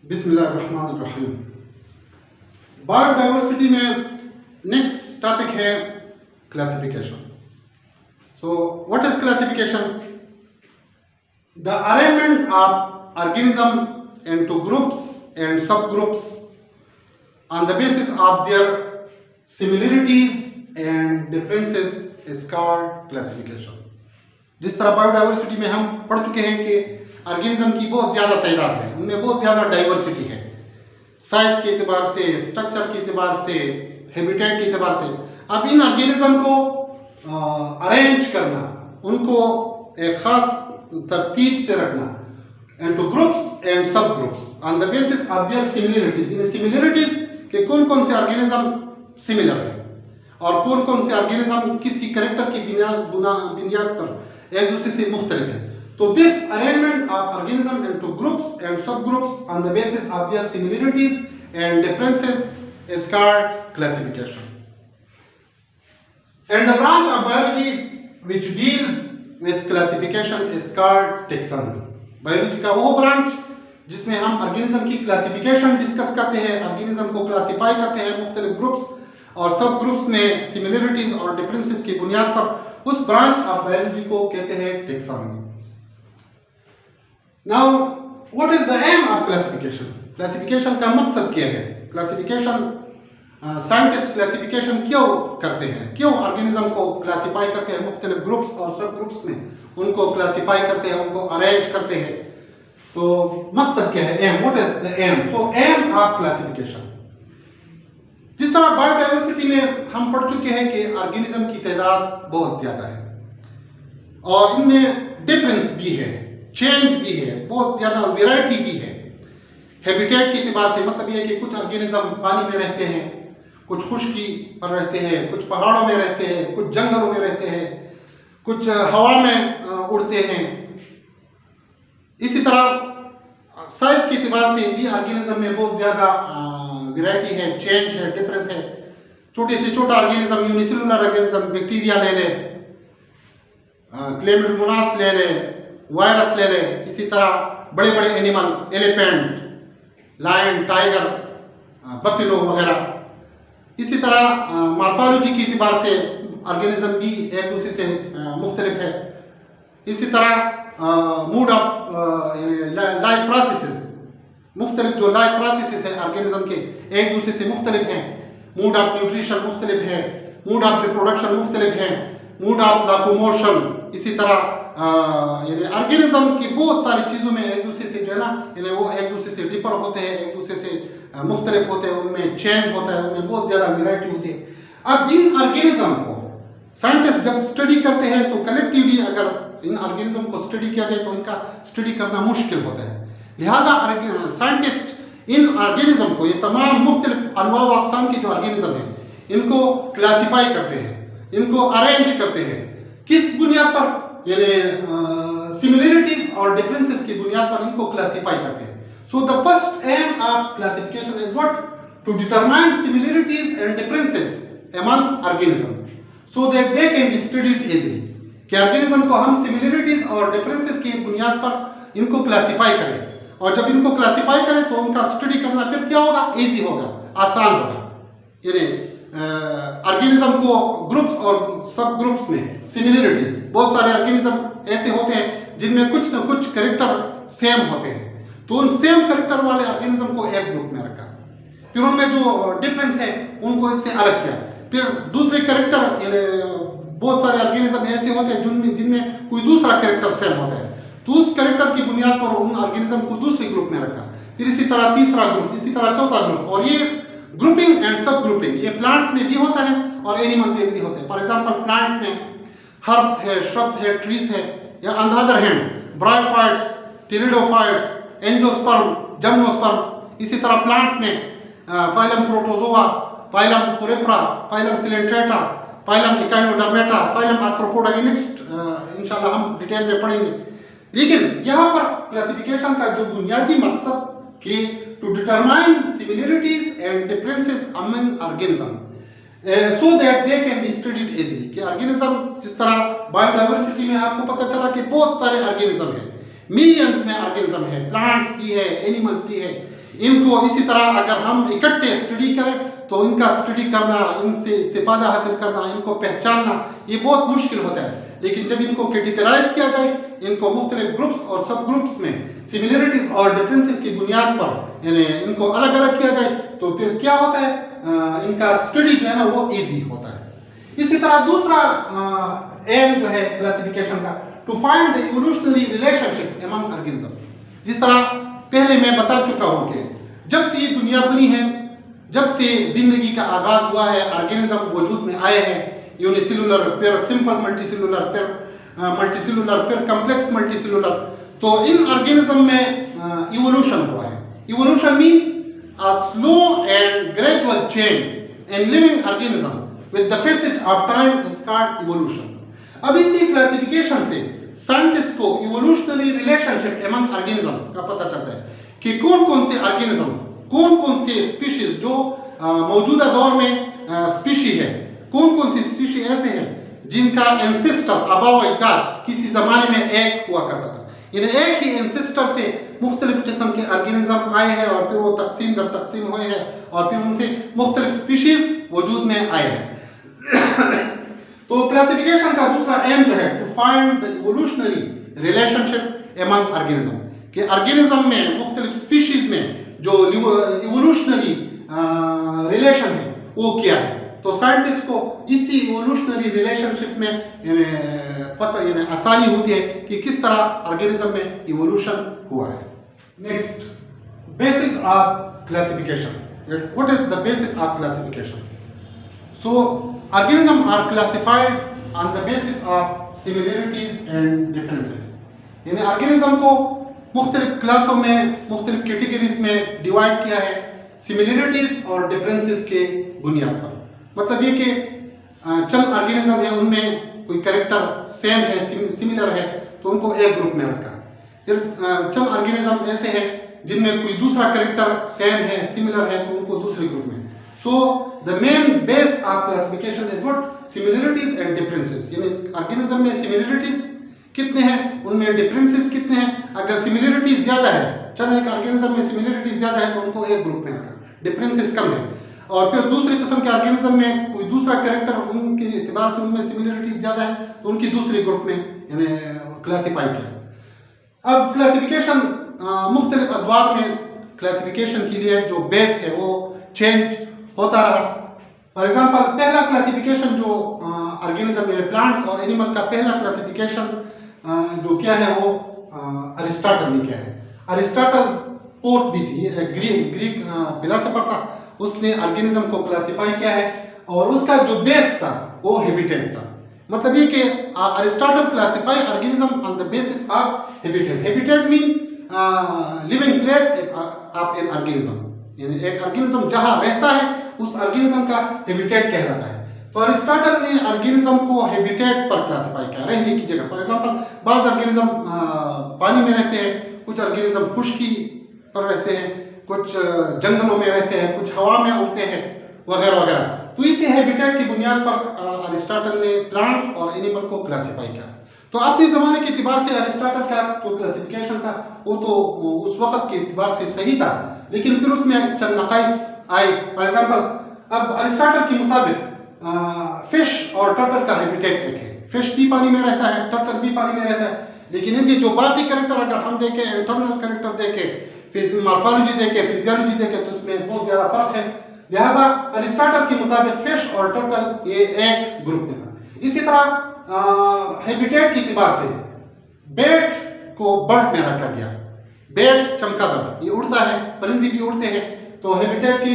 बिस्मिल्लाहिर्रहमानिर्रहीम। बायोडाइवर्सिटी में next topic है classification. So what is classification? The arrangement of organism into groups and sub groups on the basis of their similarities and differences is called classification. जिस तरह biodiversity में हम पढ़ चुके हैं कि ऑर्गेनिज्म की बहुत ज़्यादा तादाद है, उनमें बहुत ज़्यादा डाइवर्सिटी है, साइज के एतबार से, स्ट्रक्चर के एतबार से, हैबिटेट के एतबार से। अब इन ऑर्गेनिज्म को अरेंज करना, उनको एक ख़ास तरतीब से रखना into groups and sub groups on the basis of their similarities. In similarities के कौन कौन से ऑर्गेनिज्म सिमिलर है और कौन कौन से ऑर्गेनिज्म किसी करेक्टर की बुनियाद पर एक दूसरे से मुख्तलिफ है। तो this arrangement of organism into groups and sub groups on the basis of their similarities and differences is called classification. And the branch of biology which deals with classification is called taxonomy. Biology का वो branch जिसमें हम organism की classification discuss करते हैं, organism को classify करते हैं मुख्तलिफ ग्रुप्स और सब ग्रुप्स में सिमिलरिटीज और डिफरेंसेस की बुनियाद पर, उस ब्रांच ऑफ बायोलॉजी को कहते हैं taxonomy. Now what is the aim of classification? Classification का मकसद क्या है? क्लासिफिकेशन साइंटिस्ट क्लासिफिकेशन क्यों करते हैं, क्यों ऑर्गेनिज्म को क्लासिफाई करते हैं मुख्तलिफ ग्रुप्स और सब ग्रुप्स में, उनको क्लासिफाई करते हैं, उनको अरेंज करते हैं। तो मकसद क्या है? Aim, what is the aim? So aim of classification, जिस तरह बायोडाइवर्सिटी में हम पढ़ चुके हैं कि ऑर्गेनिज्म की तादाद बहुत ज्यादा है और इनमें डिफरेंस भी है, चेंज भी है, बहुत ज्यादा वैरायटी भी है। हैबिटेट के एतबार से मतलब यह है कि कुछ ऑर्गेनिज्म पानी में रहते हैं, कुछ खुश्की पर रहते हैं, कुछ पहाड़ों में रहते हैं, कुछ जंगलों में रहते हैं, कुछ हवा में उड़ते हैं। इसी तरह साइज के एतबार से भी ऑर्गेनिज्म में बहुत ज्यादा वैरायटी है, चेंज है, डिफरेंस है। छोटे से छोटा ऑर्गेनिज्म, यूनिसेलुलर ऑर्गेनिज्म, बैक्टीरिया ले ले, क्लेमिडोमोनास ले ले, वायरस ले ले। इसी तरह बड़े बड़े animal, elephant, lion, tiger, buffalo वगैरह। इसी तरह मॉर्फोलॉजी के एतबार से ऑर्गेनिज्म भी एक दूसरे से मुख्तलिफ है। इसी तरह मूड ऑफ लाइफ प्रोसेसेस, मुख्तलिफ जो लाइफ प्रोसेसेस है ऑर्गेनिज्म के एक दूसरे से मुख्तलिफ हैं। मूड ऑफ न्यूट्रिशन मुख्तलिफ है, मूड ऑफ रिप्रोडक्शन मुख्तलिफ है, मूड ऑफ लोकोमोशन। इसी तरह यानी ऑर्गेनिज्म की बहुत सारी चीज़ों में एक दूसरे से जो है ना, यानी वो एक दूसरे से डिफर होते हैं, एक दूसरे से मुख्तलिफ होते हैं, उनमें चेंज होता है, उनमें बहुत ज़्यादा वैरायटी होती है। अब इन ऑर्गेनिज्म को साइंटिस्ट जब स्टडी करते हैं तो कलेक्टिवली अगर इन ऑर्गेनिज्म को स्टडी किया जाए तो इनका स्टडी करना मुश्किल होता है। लिहाजा साइंटिस्ट इन ऑर्गेनिज्म को, ये तमाम मुख्तलिफ अनवाव अक़साम के जो ऑर्गेनिज्म हैं, इनको क्लासीफाई करते हैं, इनको अरेंज करते हैं। किस बुनियाद पर? यानी सिमिलरिटीज और डिफरेंसेस की बुनियाद पर इनको क्लासीफाई करते हैं। So the first aim of classification is what? To determine similarities and differences among organism so that they can be studied easily. कि ऑर्गेनिज्म को हम सिमिलरिटीज और डिफरेंसेस की बुनियाद पर इनको क्लासीफाई करें, और जब इनको क्लासीफाई करें तो उनका स्टडी करना फिर क्या होगा? इजी होगा, आसान होगा। यानी ऑर्गेनिज्म को ग्रुप्स और सब ग्रुप्स में सिमिलरिटीज, बहुत सारे ऑर्गेनिज्म ऐसे होते हैं जिनमें कुछ न कुछ कैरेक्टर सेम होते हैं, तो उन सेम कैरेक्टर वाले ऑर्गेनिज्म को एक ग्रुप में रखा, फिर उनमें जो डिफरेंस है उनको इससे अलग किया। फिर दूसरे कैरेक्टर, बहुत सारे ऑर्गेनिज्म ऐसे होते हैं जिनमें कोई दूसरा कैरेक्टर सेम होता है, तो उस कैरेक्टर की बुनियाद पर उन ऑर्गेनिज्म को दूसरे ग्रुप में रखा। फिर इसी तरह तीसरा ग्रुप, इसी तरह चौथा ग्रुप। और ये ग्रुपिंग एंड सब ग्रुपिंग ये प्लांट्स में भी होता है और एनिमल में भी होता है। फॉर एग्जांपल प्लांट्स में हर्ब्स है, श्रब्स है, ट्रीज है, या on the other hand bryophytes, pteridophytes, angiosperm, gymnosperm. इसी तरह प्लांट्स में phylum Protozoa, phylum Porifera, phylum Coelenterata, phylum Echinodermata, phylum Arthropoda. Next इंशाल्लाह हम डिटेल में पढ़ेंगे। लेकिन यहाँ पर क्लासिफिकेशन का जो बुनियादी मकसद कि to determine similarities and differences among organism so that they can be studied easily. कि ऑर्गेनिज्म, जिस तरह बायोडाइवर्सिटी में आपको पता चला कि बहुत सारे ऑर्गेनिज्म हैं, मिलियंस में ऑर्गेनिज्म है, प्लांट्स की है, एनिमल्स की है। इनको इसी तरह अगर हम इकट्ठे स्टडी करें तो इनका स्टडी करना, इनसे इस्तिफादा हासिल करना, इनको पहचानना ये बहुत मुश्किल होता है। लेकिन जब इनको कैटेगराइज किया जाए, इनको मुख्तलिफ ग्रुप्स और सब ग्रुप्स में सिमिलरिटीज और डिफरेंसेस की बुनियाद पर यानी इनको अलग अलग किया जाए तो फिर क्या होता है, इनका स्टडी जो है ना वो ईजी होता है। इसी तरह दूसरा एम जो है क्लासिफिकेशन का, to find the evolutionary relationship among organism. जिस तरह पहले मैं बता चुका हूं कि जब से ये दुनिया बनी है, जब से जिंदगी का आगाज हुआ है, ऑर्गेनिज्म वजूद में आए हैं, यूनिसेलुलर, फिर सिंपल मल्टीसेलुलर, फिर मल्टीसेलुलर, फिर कॉम्प्लेक्स मल्टीसेलुलर, तो इन ऑर्गेनिज्म में इवोल्यूशन हुआ है। Evolution mean a slow and gradual change in living organism with the passage of time is called evolution। अब इसी क्लासिफिकेशन से साइंटिस्ट को इवोल्यूशनरी रिलेशनशिप एमंग ऑर्गेनिज्म का पता चलता है कि कौन कौन से ऑर्गेनिज्म, कौन कौन से स्पीशीज जो मौजूदा दौर में स्पीशी है, कौन कौन से स्पीशी ऐसे हैं जिनका एंसेस्टर आबा व अजदाद किसी जमाने में एक हुआ करता था। यानी एक ही एंसेस्टर से मुख्तलिफ किस्म के ऑर्गेनिज्म आए हैं और फिर वो तकसीम दर तकसीम हुए हैं और फिर उनसे मुख्तलिफ स्पीशीज वजूद में आए हैं। तो क्लासिफिकेशन का दूसरा एम जो है to find the evolutionary relationship among organism, कि ऑर्गेनिज्म में मुख्तलिफ स्पीशीज में जो इवोल्यूशनरी रिलेशन है वो क्या है। तो साइंटिस्ट को इसी इवोल्यूशनरी रिलेशनशिप में पता यानी आसानी होती है कि किस तरह ऑर्गेनिज्म में इवोल्यूशन हुआ है। Next, basis of classification. What is the basis of classification? So organism are classified on the basis of similarities and differences. यानी ऑर्गेनिज्म को मुख्तलिफ क्लासों में, मुख्तलिफ कैटेगरीज में डिवाइड किया है सिमिलरिटीज और डिफरेंसेस के बुनियाद पर। मतलब ये कि चंद ऑर्गेनिज्म है उनमें कोई कैरेक्टर सेम है, सिमिलर है, तो उनको एक ग्रुप में रखा। फिर चंद ऑर्गेनिज्म ऐसे हैं जिनमें कोई दूसरा कैरेक्टर सेम है, सिमिलर है, तो उनको दूसरे ग्रुप में। So the main base of classification is what? Similarities and differences. यानी ऑर्गेनिज्म में सिमिलरिटीज कितने हैं, उनमें डिफरेंसेस कितने हैं। अगर सिमिलरिटीज ज्यादा है, चलो एक ऑर्गेनिज्म में सिमिलरिटीज ज्यादा है तो उनको एक ग्रुप में रखा, डिफरेंसेस कम है। और फिर दूसरे किस्म के ऑर्गेनिज्म में कोई दूसरा कैरेक्टर उनके एतबार से उनमें सिमिलरिटीज ज्यादा है तो उनकी दूसरे ग्रुप में यानी क्लासीफाई किया। अब क्लासिफिकेशन मुख्तलिफ अदवार में क्लासिफिकेशन के लिए जो बेस है वो चेंज होता रहा। फॉर एग्जाम्पल, पहला क्लासिफिकेशन जो ऑर्गेनिज्म में प्लांट्स और एनिमल का पहला क्लासिफिकेशन जो क्या है वो अरिस्टोटल ने किया है। Aristotle fourth BC Greek philosopher था, उसने ऑर्गेनिज्म को क्लासिफाई किया है और उसका जो बेस था वो हैबिटेट था। मतलब ये कि Aristotle classify organism on the basis of habitat. Habitat mean living place of an organism, यानी एक ऑर्गेनिज्म जहां रहता है उस ऑर्गेनिज्म का हैबिटेट कहलाता है। तो अरिस्टोटल ने ऑर्गेनिज्म को हैबिटेट पर क्लासिफाई किया, रहने की जगह। फॉर एग्जांपल, बाज़ ऑर्गेनिज्म पानी में रहते हैं, कुछ ऑर्गेनिज्म खुश्की पर रहते हैं, कुछ जंगलों में रहते हैं, कुछ हवा में उड़ते हैं, वगैरह वगैरह। तो इसी हैबिटेट की बुनियाद पर अरिस्टोटल ने प्लांट्स और एनिमल को क्लासिफाई किया। तो अपने ज़माने के एतबार से अरिस्टोटल का जो क्लासिफिकेशन था वो तो उस वक़्त के एतबार से सही था, लेकिन फिर उसमें चंद नक़ाइस आए। फॉर एग्जाम्पल, अब अरिस्टोटल के मुताबिक फिश और टर्टल का हैबिटेट एक है। फिश भी पानी में रहता है, टर्टल भी पानी में रहता है, लेकिन इनके जो बाकी कैरेक्टर अगर हम देखें, इंटरनल कैरेक्टर देखें, फिर मॉर्फोलॉजी देखें, फिजियोलॉजी देखें, तो उसमें बहुत ज़्यादा फर्क है। लिहाजा अरिस्टोटल के मुताबिक फिश और टर्टल ये एक ग्रुप में था। इसी तरह हैबिटेट के एतबार से बेट को बर्ड में रखा गया। बेट चमगादड़ ये उड़ता है, परिंदे भी उड़ते हैं, तो हैबिटेट के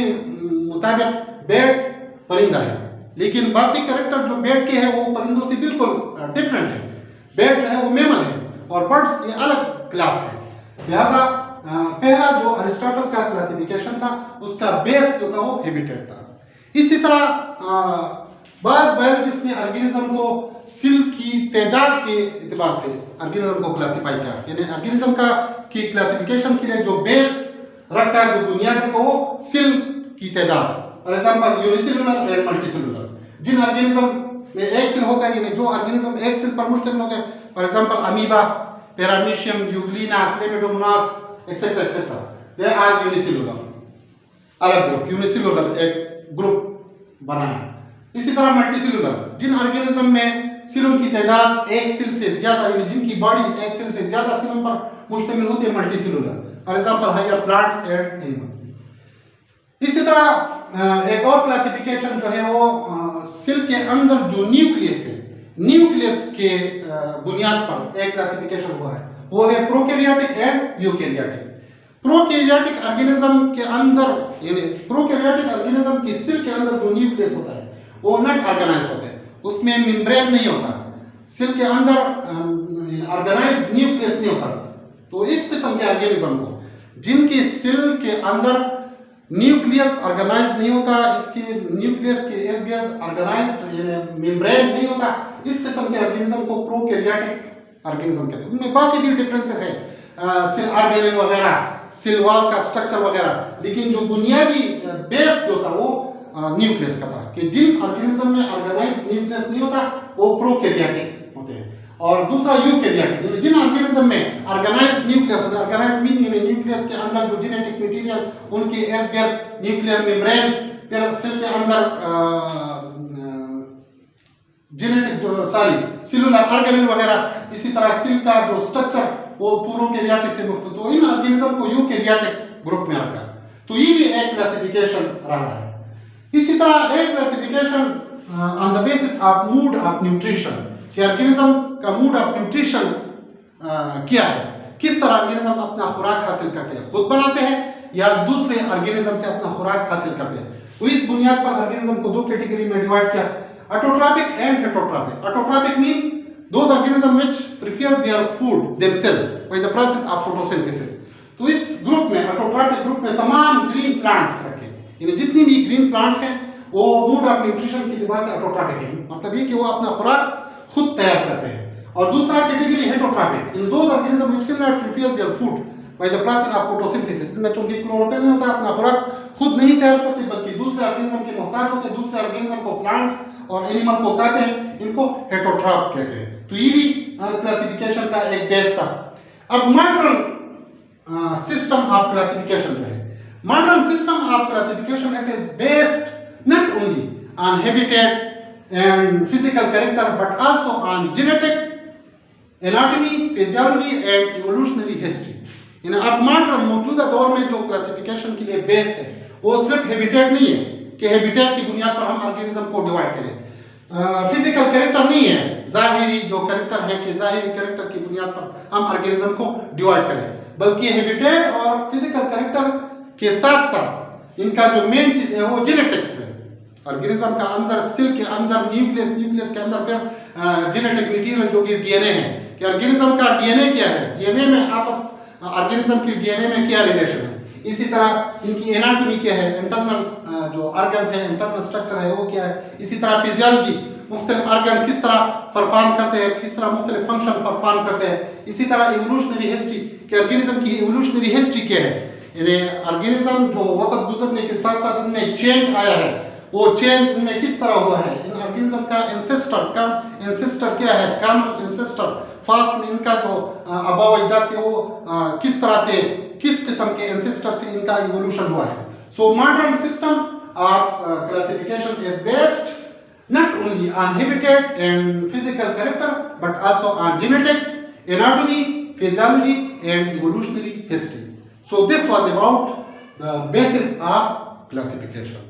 मुताबिक बेट परिंदा है। लेकिन बाकी कैरेक्टर जो बेट के हैं वो परिंदों से बिल्कुल डिफरेंट है। बेट जो है वो मैमल है और बर्ड्स ये अलग क्लास है। लिहाजा पहला जो अरिस्टोटल का क्लासिफिकेशन था उसका बेस जो था वो हैबिटेट था। इसी तरह बाज़ बायोलॉजिस्ट ने ऑर्गेनिज्म को सेल की तादाद के एतबार से ऑर्गेनिज्म को क्लासिफाई किया। यानी ऑर्गेनिज्म का की क्लासिफिकेशन के लिए जो बेस रखा है, जो बुनियाद को, वो सेल की तादाद। For example, unicellular and multicellular. जिन ऑर्गेनिज्म में एक सेल होता है, यानी जो ऑर्गेनिज्म एक सेल पर मुश्तमिल होते हैं, for example amoeba, paramecium, euglena, chlamydomonas, etcetera etcetera. They are unicellular, अलग ग्रुप, यूनिसेलुलर एक ग्रुप बना है। इसी तरह मल्टीसेलुलर, जिन ऑर्गेनिज्म में सेलों की तादाद एक सेल से ज्यादा, यानी जिनकी बॉडी एक सेल से ज्यादा सेलों पर मुश्तमिल होती है, multicellular, for example higher plants and animal. इसी तरह एक और क्लासिफिकेशन जो है वो सेल के अंदर जो न्यूक्लियस है, न्यूक्लियस के बुनियाद पर एक क्लासिफिकेशन हुआ है, वो है prokaryotic and eukaryotic. Prokaryotic organism के अंदर, यानी प्रोकैरियोटिक ऑर्गेनिज्म की सेल के अंदर जो न्यूक्लियस होता है वो नॉट ऑर्गेनाइज होता है, उसमें मेम्ब्रेन नहीं होता, सेल के अंदर ऑर्गेनाइज न्यूक्लियस नहीं होता। तो इस किस्म के ऑर्गेनिज्म को जिनकी सेल के अंदर न्यूक्लियस ऑर्गेनाइज नहीं होता, इसके न्यूक्लियस के इर्द गिर्द ऑर्गेनाइज्ड मेम्ब्रेन नहीं होता, इस किस्म के ऑर्गेनिज्म को प्रोकैरियोटिक ऑर्गेनिज्म कहते हैं। उनमें बाकी भी डिफरेंसेस है, सेल ऑर्गेनेल वगैरह, सेल वॉल का स्ट्रक्चर वगैरह, लेकिन जो बुनियादी बेस जो था वो न्यूक्लियस का था, कि जिन ऑर्गेनिज्म में ऑर्गेनाइज न्यूक्लियस नहीं होता वो प्रोकैरियोटिक होते हैं। और दूसरा यूकैरियोटिक, जिन ऑर्गेनिज्म में ऑर्गेनाइज न्यूक्लियस होता है, ऑर्गेनाइज मीनिंग न्यूक्लियस के अंदर जो जेनेटिक मटेरियल, उनके इर्द गिर्द न्यूक्लियर मेम्ब्रेन, फिर सेल के अंदर जेनेटिक जो सेलुलर ऑर्गेनेल वगैरह, इसी तरह सेल का जो स्ट्रक्चर वो प्रोकैरियोटिक से मुक्त, तो इन ऑर्गेनिज्म को यूकैरियोटिक ग्रुप में रखा। तो ये भी एक क्लासिफिकेशन रहा है। इसी तरह एक classification on the basis of mood off nutrition, कि ऑर्गेनिज्म का मूड ऑफ न्यूट्रिशन क्या है, किस तरह ऑर्गेनिज्म अपना खुराक हासिल करते हैं, खुद बनाते हैं या दूसरे ऑर्गेनिज्म से अपना खुराक हासिल करते हैं। तो इस बुनियाद पर ऑर्गेनिज्म को दो कैटेगरी में डिवाइड किया, autotrophic and heterotrophic. Autotrophic mean those organisms which prepare their food themselves by the process of photosynthesis। तो इस ग्रुप में, ऑटोट्रॉपिक ग्रुप में तमाम ग्रीन प्लांट्स रखे, यानी जितनी भी ग्रीन प्लांट्स हैं वो मूड ऑफ न्यूट्रिशन की लिहाज से ऑटोट्रॉपिक है, मतलब ये कि वो अपना खुराक खुद तैयार करते हैं। और दूसरा category heterotrophic, in those organism which can not prepare their food by the process of photosynthesis, इसमें चूंकि क्लोरोफिल नहीं होता, अपना खुराक खुद नहीं तैयार करते बल्कि दूसरे ऑर्गेनिज्म के मोहताज होते हैं, दूसरे ऑर्गेनिज्म को, प्लांट्स और एनिमल को खाते हैं, इनको हेटरोट्रॉप कहते हैं। तो ये भी क्लासिफिकेशन का एक बेस था। अब मॉडर्न सिस्टम ऑफ क्लासिफिकेशन जो है, modern system of classification it is based not only on habitat and physical character but also on genetics, anatomy, physiology and evolutionary history. यानी अब मॉडर्न मौजूदा दौर में जो क्लासिफिकेशन के लिए बेस है वो सिर्फ हैबिटेट नहीं है कि हैबिटेट की बुनियाद पर हम ऑर्गेनिज्म को डिवाइड करें, फिजिकल कैरेक्टर नहीं है, जाहिरी जो कैरेक्टर है कि जाहिरी कैरेक्टर की बुनियाद पर हम ऑर्गेनिज्म को डिवाइड करें, बल्कि हैबिटेट और फिजिकल कैरेक्टर के साथ साथ इनका जो मेन चीज है वो जेनेटिक्स है। ऑर्गेनिज्म का अंदर, सेल के अंदर न्यूक्लियस, न्यूक्लियस के अंदर फिर जेनेटिक मटेरियल जो कि डीएनए है, कि ऑर्गेनिज्म का डीएनए क्या है, डीएनए में आपस ऑर्गेनिज्म की डीएनए में क्या रिलेशन है, इसी तरह इनकी एनाटॉमी क्या है, इंटरनल जो ऑर्गन्स है, इंटरनल स्ट्रक्चर है वो क्या है, इसी तरह फिजियोलॉजी, मुख्तलिफ ऑर्गन किस तरह परफॉर्म करते हैं, किस तरह मुख्तलिफ फंक्शन परफॉर्म करते हैं, इसी तरह इवोल्यूशनरी हिस्ट्री कि ऑर्गेनिज्म की इवोल्यूशनरी हिस्ट्री क्या है, यानी ऑर्गेनिज्म जो वक्त गुजरने के साथ साथ उनमें चेंज आया है, वो चेंज उनमें किस तरह हुआ है, इन ऑर्गेनिज्म का एंसेस्टर क्या है, कॉमन एंसेस्टर, फास्ट में इनका जो अबाव अजदाद थे वो किस तरह थे, किस किस्म के एंसेस्टर से इनका इवोल्यूशन हुआ है। So modern system of classification is based not only on habitat and physical character but also on genetics, anatomy, physiology and evolutionary history. So this was about the basis of classification.